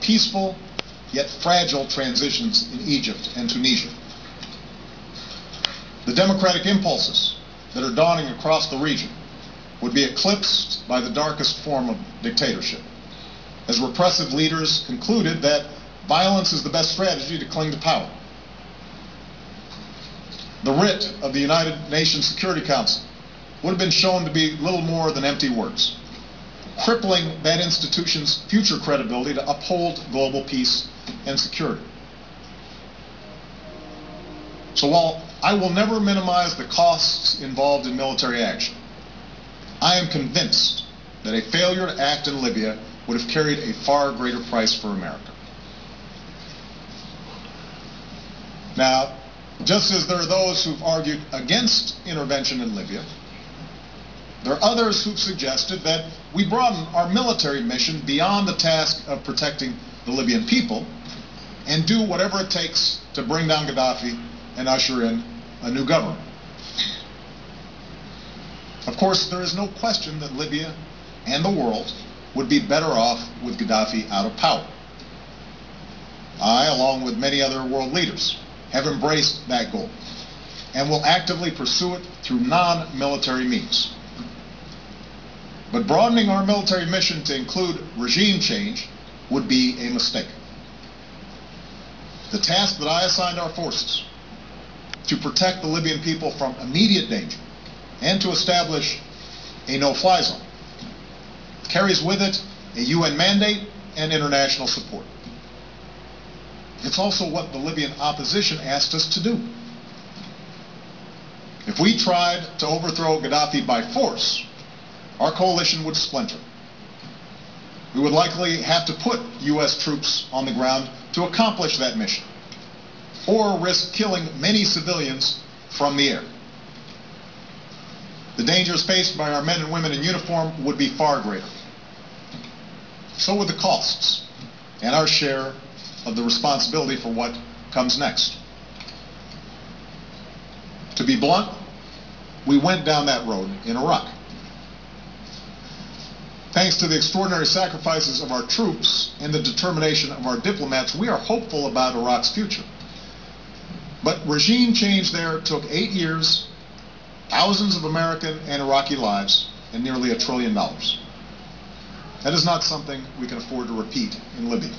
peaceful yet fragile transitions in Egypt and Tunisia. The democratic impulses that are dawning across the region would be eclipsed by the darkest form of dictatorship, as repressive leaders concluded that violence is the best strategy to cling to power. The writ of the United Nations Security Council would have been shown to be little more than empty words, crippling that institution's future credibility to uphold global peace and security. So while I will never minimize the costs involved in military action, I am convinced that a failure to act in Libya would have carried a far greater price for America. Now, just as there are those who've argued against intervention in Libya, there are others who've suggested that we broaden our military mission beyond the task of protecting the Libyan people and do whatever it takes to bring down Gaddafi and usher in a new government. Of course, there is no question that Libya and the world would be better off with Gaddafi out of power. I, along with many other world leaders, have embraced that goal and will actively pursue it through non-military means. But broadening our military mission to include regime change would be a mistake. The task that I assigned our forces, to protect the Libyan people from immediate danger and to establish a no-fly zone, carries with it a UN mandate and international support. It's also what the Libyan opposition asked us to do. If we tried to overthrow Gaddafi by force, our coalition would splinter. We would likely have to put U.S. troops on the ground to accomplish that mission, or risk killing many civilians from the air. The dangers faced by our men and women in uniform would be far greater. So would the costs and our share of the responsibility for what comes next. To be blunt, we went down that road in Iraq. Thanks to the extraordinary sacrifices of our troops and the determination of our diplomats, we are hopeful about Iraq's future. But regime change there took 8 years, thousands of American and Iraqi lives, and nearly $1 trillion. That is not something we can afford to repeat in Libya.